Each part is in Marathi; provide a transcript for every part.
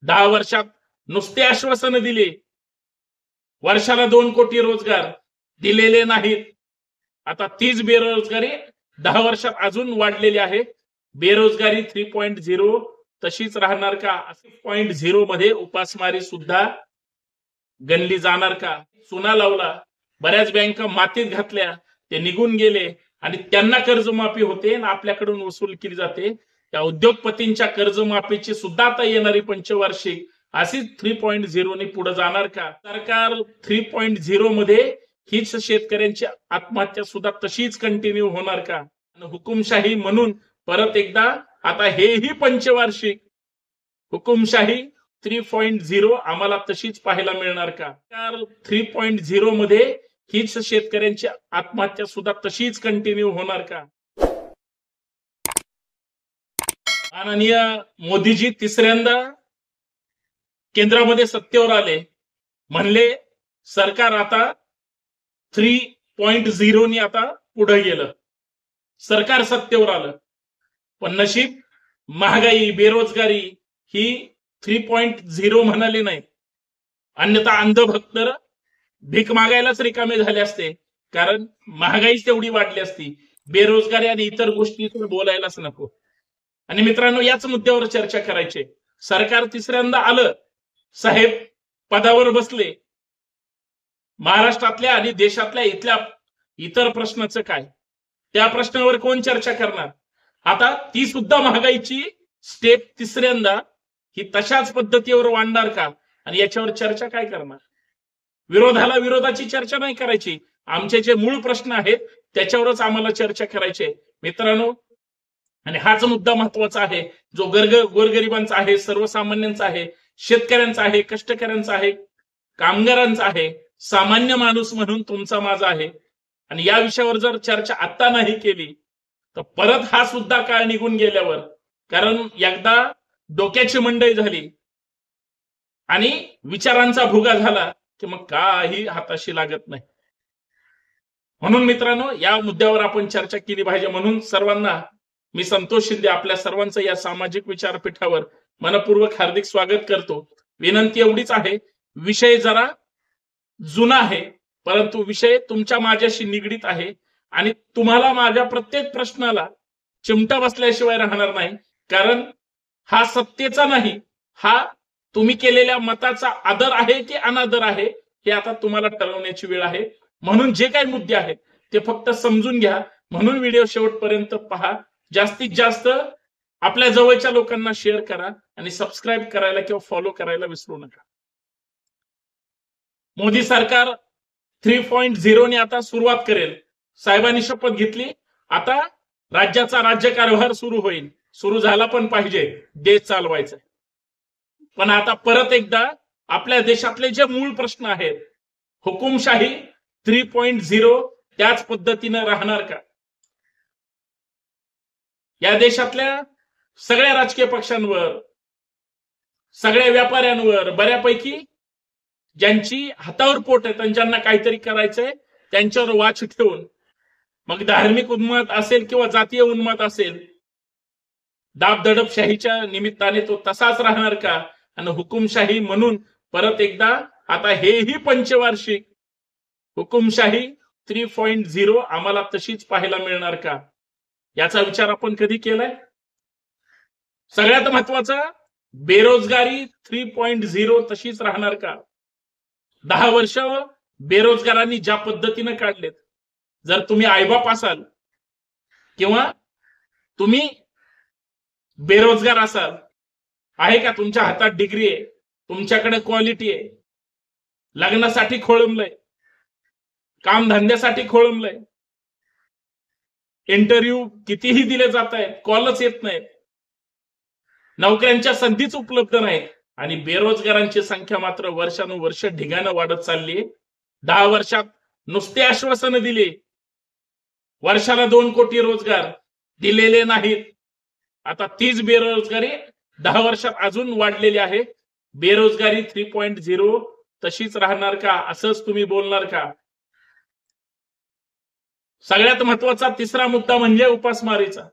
10 वर्षात नुसते आश्वासन दिले, वर्षाला 2 कोटी रोजगार दिलेले नाहीत. आता तीच बेरोजगारी 10 वर्षात अजून वाढलेली आहे. बेरोजगारी 3.0 तशीच राहणार का? 6.0 मध्ये उपासमारी सुद्धा गणली जाणार का? चुना लावला, बऱ्याच बँका मातीत घातल्या, ते निघून गेले आणि त्यांना कर्जमाफी होते आणि आपल्याकडून वसूल केली जाते. त्या उद्योगपतींच्या कर्जमाफीची सुद्धा आता येणारी पंचवार्षिक अशीच 3.0 ने पुढे जाणार का? सरकार 3.0 मध्ये हीच शेतकऱ्यांची आत्महत्या सुद्धा तशीच कंटिन्यू होणार का? हुकुमशाही म्हणून परत एकदा आता हेही पंचवार्षिक हुकुमशाही 3.0 आम्हाला तशीच पाहायला मिळणार का? 3.0 मध्ये हीच शेतकऱ्यांची आत्महत्या सुद्धा तशीच कंटिन्यू होणार का? माननीय मोदीजी तिसऱ्यांदा केंद्रामध्ये सत्तेवर आले, म्हणले सरकार आता 3.0 ने आता पुढे गेलं, सरकार सत्तेवर आलं. पण नशीब महागाई बेरोजगारी ही 3.0 म्हणाले नाही. अन्यथा अंधभक्त भीक मागायलाच रिकामे झाले असते, कारण महागाईच तेवढी वाढली असती. बेरोजगारी आणि इतर गोष्टी बोलायलाच नको. आणि मित्रांनो, याच मुद्द्यावर चर्चा करायची. सरकार तिसऱ्यांदा आलं, साहेब पदावर बसले, महाराष्ट्रातल्या आणि देशातल्या इतर प्रश्नाचं काय? त्या प्रश्नावर कोण चर्चा करणार? आता ती सुद्धा महागाईची स्टेप तिसऱ्यांदा ही तशाच पद्धतीवर वाढणार का? आणि याच्यावर चर्चा काय करणार? विरोधाला विरोधाची चर्चा नाही करायची. आमचे जे मूळ प्रश्न आहेत त्याच्यावरच आम्हाला चर्चा करायची आहे मित्रांनो. आणि हाच मुद्दा महत्वाचा आहे, जो गोरगरिबांचा आहे, सर्वसामान्यांचा आहे, शेतकऱ्यांचा आहे, कष्टकऱ्यांचा आहे, कामगारांचा आहे, सामान्य माणूस म्हणून तुमचा माझा आहे. आणि या विषयावर जर चर्चा आता नाही केली तर परत हा सुद्धा काळ निघून गेल्यावर, कारण एकदा डोक्याची मंडई झाली आणि विचारांचा भुगा झाला की मग काही हाताशी लागत नाही. म्हणून मित्रांनो, या मुद्द्यावर आपण चर्चा केली पाहिजे. म्हणून सर्वांना मी संतोष शिंदे आपल्या सर्वांचं या सामाजिक विचारपीठावर मनपूर्वक हार्दिक स्वागत करतो. विनंती एवढीच आहे, विषय जरा जुना आहे, परंतु विषय तुमच्या माझ्याशी निगडीत आहे आणि तुम्हाला माझ्या प्रत्येक प्रश्नाला चिमटा बसल्याशिवाय राहणार नाही. कारण हा सत्तेचा नाही, हा तुम्ही केलेल्या मताचा आदर आहे की अनादर आहे हे आता तुम्हाला ठरवण्याची वेळ आहे. म्हणून जे काही मुद्दे आहेत ते फक्त समजून घ्या. म्हणून व्हिडिओ शेवटपर्यंत पहा. जास्तीत जास्त आपल्या जवळच्या लोकांना शेअर करा आणि सबस्क्राईब करायला किंवा फॉलो करायला विसरू नका. मोदी सरकार 3.0 ने आता सुरुवात करेल. साहेबांनी शपथ घेतली, आता राज्याचा राज्यकारभार सुरू होईल. सुरू झाला पण पाहिजे, देश चालवायचा. पण आता परत एकदा आपल्या देशातले जे मूळ प्रश्न आहेत, हुकुमशाही 3.0 त्याच पद्धतीने राहणार का? या देशातल्या सगळ्या राजकीय पक्षांवर, सगळ्या व्यापाऱ्यांवर, बऱ्यापैकी ज्यांची हातावर पोट आहे, त्यांना काहीतरी करायचंय, त्यांच्यावर वाच ठेवून, मग धार्मिक उन्माद असेल किंवा जातीय उन्माद असेल, दाबदडपशाहीच्या निमित्ताने तो तसाच राहणार का? आणि हुकुमशाही म्हणून परत एकदा आता हेही पंचवार्षिक हुकुमशाही 3.0 आम्हाला तशीच पाहायला मिळणार का? याचा विचार आपण कधी केलाय? सगळ्यात महत्वाचा, बेरोजगारी 3.0 तशीच राहणार का? 10 वर्ष बेरोजगारांनी ज्या पद्धतीने काढलेत, जर तुम्ही आईबाप असाल किंवा तुम्ही बेरोजगार असाल, आहे का तुमच्या हातात डिग्री आहे, तुमच्याकडे क्वालिटी आहे, लग्नासाठी खोळंबलंय, कामधंद्यासाठी खोळंबलंय, इंटरव्ह्यू कितीही दिले जात आहेत, कॉलच येत नाहीत, नोकऱ्यांच्या संधीच उपलब्ध नाहीत आणि बेरोजगारांची संख्या मात्र वर्षानुवर्ष ढिगानं वाढत चालली. 10 वर्षात नुसते आश्वासन दिले, वर्षाला 2 कोटी रोजगार दिलेले नाहीत. आता तीच बेरोजगारी 10 वर्षात अजून वाढलेली आहे. बेरोजगारी 3.0 तशीच राहणार का? असंच तुम्ही बोलणार का? सगळ्यात महत्वाचा तिसरा मुद्दा म्हणजे उपासमारीचा.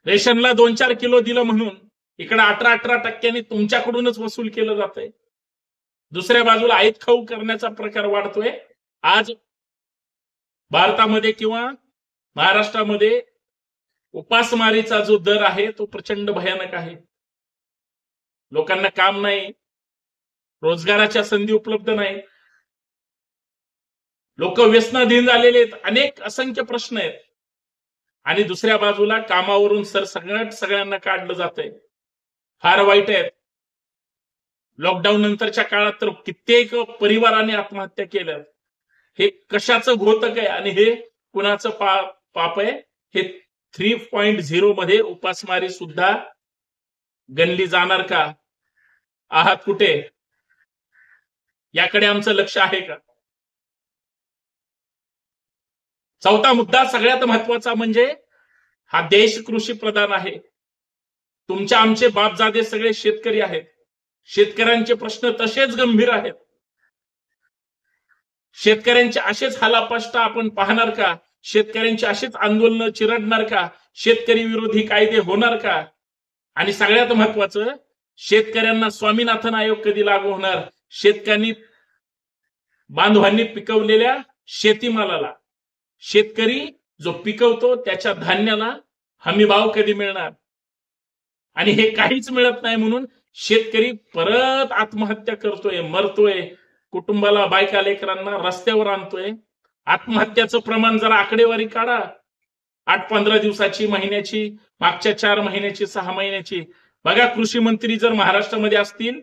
रेशनला 2-4 किलो दिलं म्हणून इकडे 18% तुमच्याकडूनच वसूल केलं जातंय. दुसऱ्या बाजूला आईत खाऊ करण्याचा प्रकार वाढतोय. आज भारतामध्ये किंवा महाराष्ट्रामध्ये उपासमारीचा जो दर आहे तो प्रचंड भयानक आहे. लोकांना काम नाही, रोजगाराच्या संधी उपलब्ध नाही, लोक व्यसनाधीन झालेले आहेत, अनेक असंख्य प्रश्न आहेत. आणि दुसऱ्या बाजूला कामावरून सगळ्यांना काढलं जातंय. फार वाईट आहेत. लॉकडाऊन नंतरच्या काळात तर कित्येक परिवाराने आत्महत्या केल्या. हे कशाचं घोतक आहे आणि हे कुणाचं पाप आहे? हे 3.0 मध्ये उपासमारी सुद्धा गणली जाणार का? आहात कुठे? याकडे आमचं लक्ष आहे का? चौथा मुद्दा सगळ्यात महत्वाचा म्हणजे हा देश कृषी प्रधान आहे. तुमच्या आमचे बापजादे सगळे शेतकरी आहेत. शेतकऱ्यांचे प्रश्न तसेच गंभीर आहेत. शेतकऱ्यांचे असेच हालापाष्टा आपण पाहणार का? शेतकऱ्यांची असेच आंदोलन चिरडणार का? शेतकरी विरोधी कायदे होणार का? आणि सगळ्यात महत्वाचं, शेतकऱ्यांना स्वामीनाथन आयोग कधी लागू होणार? शेतकऱ्यांनी बांधवांनी पिकवलेल्या शेतीमालाला, शेतकरी जो पिकवतो त्याच्या धान्याला हमी भाव कधी मिळणार? आणि हे काहीच मिळत नाही म्हणून शेतकरी परत आत्महत्या करतोय, मरतोय, कुटुंबाला, बायका लेकरांना रस्त्यावर आणतोय. आत्महत्याचं प्रमाण जरा आकडेवारी काढा. 8-15 दिवसाची, महिन्याची, मागच्या 4 महिन्याची, 6 महिन्याची. बघा, कृषी मंत्री जर महाराष्ट्रामध्ये असतील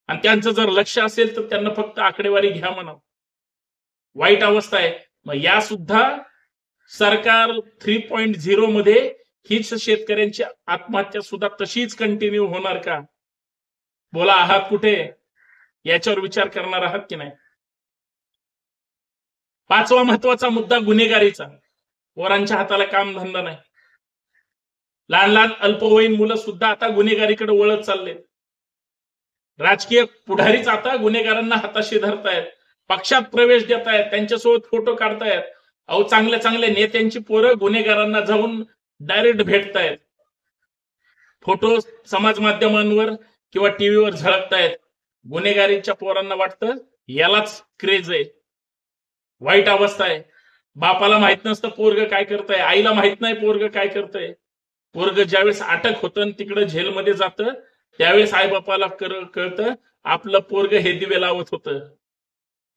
आणि त्यांचं जर लक्ष असेल तर त्यांना फक्त आकडेवारी घ्या म्हणा. वाईट अवस्था आहे. मग या सुद्धा सरकार 3.0 मध्ये हीच शेतकऱ्यांची आत्महत्या सुद्धा तशीच कंटिन्यू होणार का? बोला, आहात कुठे? याच्यावर विचार करणार आहात की नाही? पाचवा महत्वाचा मुद्दा गुन्हेगारीचा. पोरांच्या हाताला काम धंदा नाही. लहान लहान अल्पवयीन मुलं सुद्धा आता गुन्हेगारीकडे वळत चालले. राजकीय पुढारीच आता गुन्हेगारांना हाताशी धरतायत, पक्षात प्रवेश देत आहेत, त्यांच्यासोबत फोटो काढतायत. अहो, चांगल्या चांगल्या नेत्यांची पोरं गुन्हेगारांना जाऊन डायरेक्ट भेटतायत, फोटो समाज माध्यमांवर किंवा टीव्हीवर झळकतायत. गुन्हेगारीच्या पोरांना वाटतं यालाच क्रेज आहे. वाईट अवस्था आहे. बापाला माहित नसतं पोरग काय करतंय, आईला माहित नाही पोरग काय करतंय. पोरग ज्यावेळेस अटक होतं तिकडे जेलमध्ये जातं त्यावेळेस आईबापाला कळतं आपलं पोरग हे दिवे लावत होतं.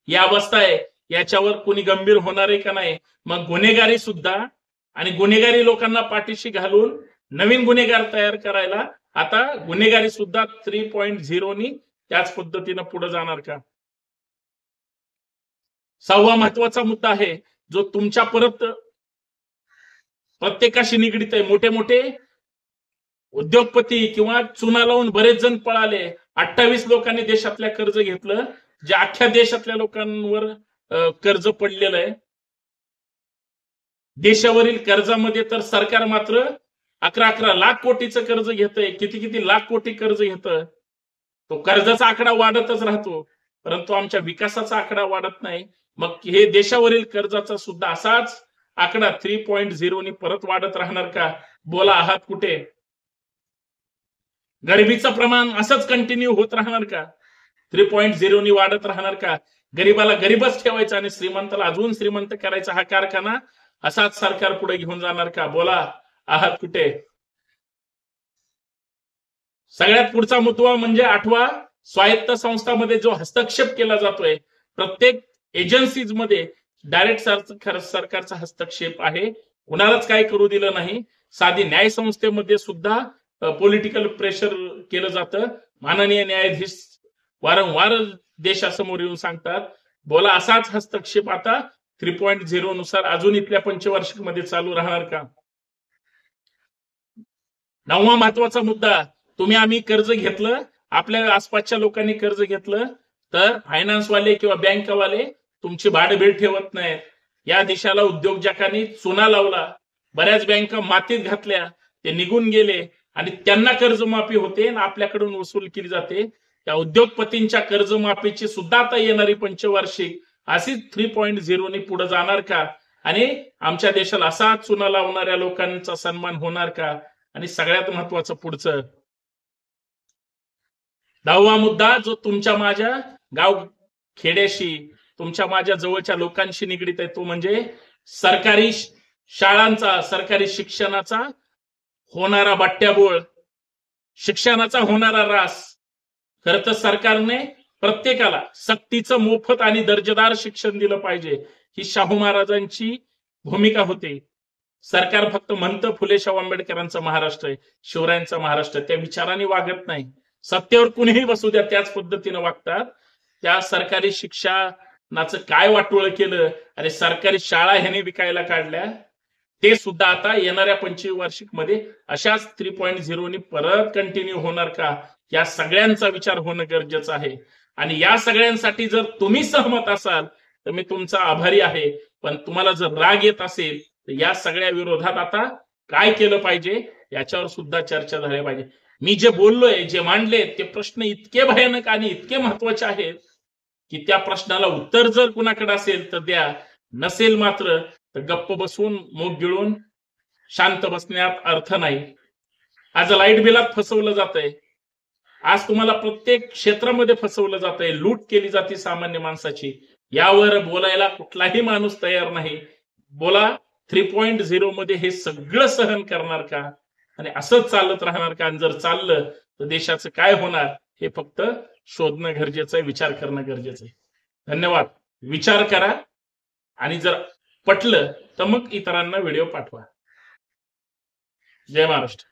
ही अवस्था आहे. याच्यावर कोणी गंभीर होणार आहे का नाही? मग गुन्हेगारी सुद्धा, आणि गुन्हेगारी लोकांना पाठीशी घालून नवीन गुन्हेगार तयार करायला आता गुन्हेगारी सुद्धा 3.0 नी त्याच पद्धतीनं पुढे जाणार का? सहावा महत्वाचा मुद्दा आहे जो तुमच्या परत प्रत्येकाशी निगडीत आहे. मोठे मोठे उद्योगपती किंवा चुना लावून बरेच जण पळाले. 28 लोकांनी देशातल्या कर्ज घेतलं, जे अख्ख्या देशातल्या लोकांवर कर्ज पडलेलं आहे. देशावरील कर्जामध्ये तर सरकार मात्र 11 लाख कोटीचं कर्ज घेतंय. किती लाख कोटी कर्ज घेतं. तो कर्जाचा आकडा वाढतच राहतो, परंतु आमच्या विकासाचा आकडा वाढत नाही. मग हे देशावरील कर्जाचा सुद्धा असाच आकडा 3.0 नी परत वाढत राहणार का? बोला, आहात कुठे? गरिबीचं प्रमाण असंच कंटिन्यू होत राहणार का? 3.0 नी वाढत राहणार का? गरीबाला गरीबच ठेवायचा आणि श्रीमंताला अजून श्रीमंत करायचा हा कारखाना असाच सरकार पुढे घेऊन जाणार का? बोला, आहात कुठे? सगळ्यात पुढचा मुद्दा म्हणजे 8वा, स्वायत्त संस्थांमध्ये जो हस्तक्षेप केला जातोय. प्रत्येक एजन्सीज मध्ये डायरेक्ट सरकारचा हस्तक्षेप आहे. कुणालाच काय करू दिलं नाही. साधी न्याय संस्थेमध्ये सुद्धा पॉलिटिकल प्रेशर केलं जातं. माननीय न्यायाधीश वारंवार देशासमोर येऊन सांगतात, बोला, असाच हस्तक्षेप आता 3.0 नुसार अजून इथल्या पंचवार्षिक मध्ये चालू राहणार का? 9वा महत्वाचा मुद्दा, तुम्ही आम्ही कर्ज घेतलं, आपल्या आसपासच्या लोकांनी कर्ज घेतलं तर फायनान्सवाले किंवा बँकवाले तुमची भाडबिड ठेवत नाहीत. या देशाला उद्योजकांनी चुना लावला, बऱ्याच बँका मातीत घातल्या, ते निघून गेले आणि त्यांना कर्जमाफी होते आणि आपल्याकडून वसूल केली जाते. त्या उद्योगपतींच्या कर्जमाफीची सुद्धा आता येणारी पंचवार्षिक अशीच 3.0 नी पुढे जाणार का? आणि आमच्या देशाला असा चुना लावणाऱ्या लोकांचा सन्मान होणार का? आणि सगळ्यात महत्वाचं पुढचं, 10वा मुद्दा जो तुमच्या माझ्या गाव खेड्याशी, तुमच्या माझ्या जवळच्या लोकांशी निगडीत आहे, तो म्हणजे सरकारी शाळांचा, सरकारी शिक्षणाचा होणारा बट्ट्याबोळ, शिक्षणाचा होणारा रास. खरं तर सरकारने प्रत्येकाला सक्तीचं मोफत आणि दर्जेदार शिक्षण दिलं पाहिजे, ही शाहू महाराजांची भूमिका होती. सरकार फक्त म्हणतं फुले शाहू आंबेडकरांचा महाराष्ट्र आहे, शिवरायांचा महाराष्ट्र, त्या विचाराने वागत नाही. सत्तेवर कुणीही बसू द्या त्याच पद्धतीनं वागतात. त्या सरकारी शिक्षणाचं काय वाटोळं केलं, अरे सरकारी शाळा ह्याने विकायला काढल्या, ते सुद्धा आता येणाऱ्या 25 वार्षिक मध्ये अशाच 3.0 नी परत कंटिन्यू होणार का, या सगळ्यांचा विचार होणं गरजेचं आहे. आणि या सगळ्यांसाठी जर तुम्ही सहमत असाल तर मी तुमचा आभारी आहे. पण तुम्हाला जर राग येत असेल तर या सगळ्या विरोधात आता काय केलं पाहिजे याच्यावर सुद्धा चर्चा झाली पाहिजे. मी जे बोललोय, जे मांडले, ते प्रश्न इतके भयानक आणि इतके महत्वाचे आहेत की त्या प्रश्नाला उत्तर जर कुणाकडे असेल तर द्या, नसेल मात्र तर गप्प बसून मूग गिळून शांत बसण्यात अर्थ नाही. आज लाईट बिलात फसवलं जातंय, आज तुम्हाला प्रत्येक क्षेत्रामध्ये फसवलं जातंय, लूट केली जाते सामान्य माणसाची. यावर बोलायला कुठलाही माणूस तयार नाही. बोला 3.0 मध्ये हे सगळं सहन करणार का, आणि असंच चालत राहणार का? आणि जर चाललं तर देशाचं काय होणार हे फक्त शोधणं गरजेचं आहे, विचार करणं गरजेचं आहे. धन्यवाद. विचार करा आणि जर पटलं तर मग इतरांना व्हिडिओ पाठवा. जय महाराष्ट्र.